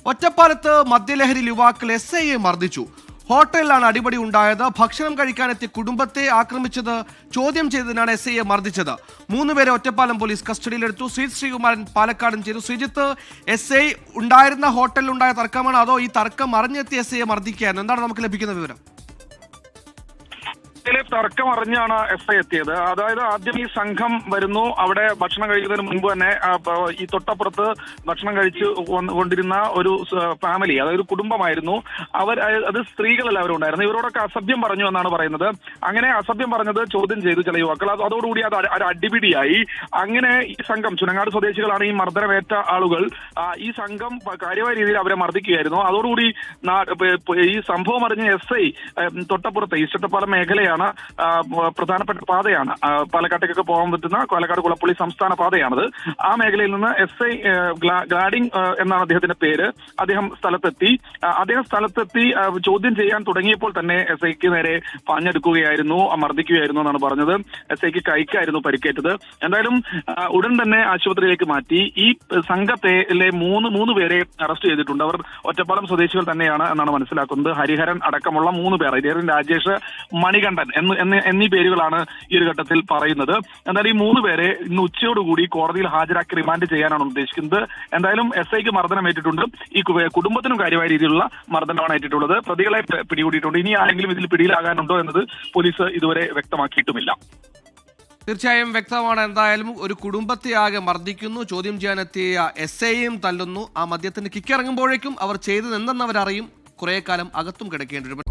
ഒറ്റപ്പാലത്ത് മദ്യലഹരി യുവാക്കൾ SIയെ മർദ്ദിച്ചു. ഹോട്ടലിലാണ് അടിപൊളി ഉണ്ടായത്. ഭക്ഷണം കഴിക്കാനെത്തിയ കുടുംബത്തെ ആക്രമിച്ചത് ചോദ്യം ചെയ്തതിനാണ് SIയെ മർദ്ദിച്ചത്. 3 പേരെ ഒറ്റപ്പാലം പോലീസ് കസ്റ്റഡിയിലെടുത്തു. ശ്രീകുമാരൻ പാലക്കാടും ചെയ്തു. ശ്രീജിത്ത്, SI ഉണ്ടായിരുന്ന ഹോട്ടലിലുണ്ടായ തർക്കമാണോ അതോ ഈ തർക്കം അറിഞ്ഞെത്തിയ SIയെ മർദ്ദിക്കുകയായിരുന്നു? എന്താണ് നമുക്ക് ലഭിക്കുന്ന വിവരം? തർക്കം അറിഞ്ഞാണ് SI എത്തിയത്. അതായത് ആദ്യം ഈ സംഘം വരുന്നു. അവിടെ ഭക്ഷണം കഴിക്കുന്നതിന് മുൻപ് തന്നെ ഈ തൊട്ടപ്പുറത്ത് ഭക്ഷണം കഴിച്ച് കൊണ്ടിരുന്ന ഒരു ഫാമിലി, അതായത് ഒരു കുടുംബമായിരുന്നു. അത് സ്ത്രീകളെല്ലാവരും ഉണ്ടായിരുന്നു. ഇവരോടൊക്കെ അസഭ്യം പറഞ്ഞു എന്നാണ് പറയുന്നത്. അങ്ങനെ അസഭ്യം പറഞ്ഞത് ചോദ്യം ചെയ്തു ചില യുവാക്കൾ. അതോടുകൂടി അത് അടിപിടിയായി. അങ്ങനെ ഈ സംഘം, ചുനങ്ങാട് സ്വദേശികളാണ് ഈ മർദ്ദനമേറ്റ ആളുകൾ. ഈ സംഘം കാര്യമായ രീതിയിൽ അവരെ മർദ്ദിക്കുകയായിരുന്നു. അതോടുകൂടി ഈ സംഭവം അറിഞ്ഞ SI തൊട്ടപ്പുറത്ത് ഈസ്റ്റപ്പാലം മേഖലയാണ്, പ്രധാനപ്പെട്ട പാതയാണ്, പാലക്കാട്ടേക്കൊക്കെ പോകാൻ പറ്റുന്ന പാലക്കാട് കുളപ്പള്ളി സംസ്ഥാന പാതയാണത്. ആ മേഖലയിൽ നിന്ന് SI ഗ്ലാഡിംഗ് എന്നാണ് അദ്ദേഹത്തിന്റെ പേര്. അദ്ദേഹം സ്ഥലത്തെത്തി ചോദ്യം ചെയ്യാൻ തുടങ്ങിയപ്പോൾ തന്നെ SIക്ക് നേരെ പാഞ്ഞെടുക്കുകയായിരുന്നു, മർദ്ദിക്കുകയായിരുന്നു എന്നാണ് പറഞ്ഞത്. SIക്ക് കൈക്കായിരുന്നു പരിക്കേറ്റത്. എന്തായാലും ഉടൻ തന്നെ ആശുപത്രിയിലേക്ക് മാറ്റി. ഈ സംഘത്തിലെ മൂന്ന് പേരെ അറസ്റ്റ് ചെയ്തിട്ടുണ്ട്. അവർ ഒറ്റപ്പാലം സ്വദേശികൾ തന്നെയാണ് എന്നാണ് മനസ്സിലാക്കുന്നത്. ഹരിഹരൻ അടക്കമുള്ള 3 പേർ, ഹരിഹരൻ, രാജേഷ്, മണികണ്ഠൻ എന്നീ പേരുകളാണ് ഈ ഒരു ഘട്ടത്തിൽ പറയുന്നത്. എന്തായാലും ഈ 3 പേരെ ഇന്ന് ഉച്ചയോടുകൂടി കോടതിയിൽ ഹാജരാക്കി റിമാൻഡ് ചെയ്യാനാണ് ഉദ്ദേശിക്കുന്നത്. എന്തായാലും SIക്ക് മർദ്ദനമേറ്റിട്ടുണ്ട്. ഈ കുടുംബത്തിനും കാര്യമായ രീതിയിലുള്ള മർദ്ദനമാണ് ഏറ്റിട്ടുള്ളത്. പ്രതികളെ പിടികൂടിയിട്ടുണ്ട്. ഇനി ആരെങ്കിലും ഇതിൽ പിടിയിലാകാനുണ്ടോ എന്നത് പോലീസ് ഇതുവരെ വ്യക്തമാക്കിയിട്ടുമില്ല. തീർച്ചയായും വ്യക്തമാണ്. എന്തായാലും ഒരു കുടുംബത്തെ ആകെ മർദ്ദിക്കുന്നു, ചോദ്യം ചെയ്യാനെത്തിയ SIയെയും തല്ലുന്നു. ആ മദ്യത്തിന് കിക്കിറങ്ങുമ്പോഴേക്കും അവർ ചെയ്തത് എന്തെന്ന് അവരറിയും. കുറെ കാലം അകത്തും കിടക്കേണ്ടി വരും.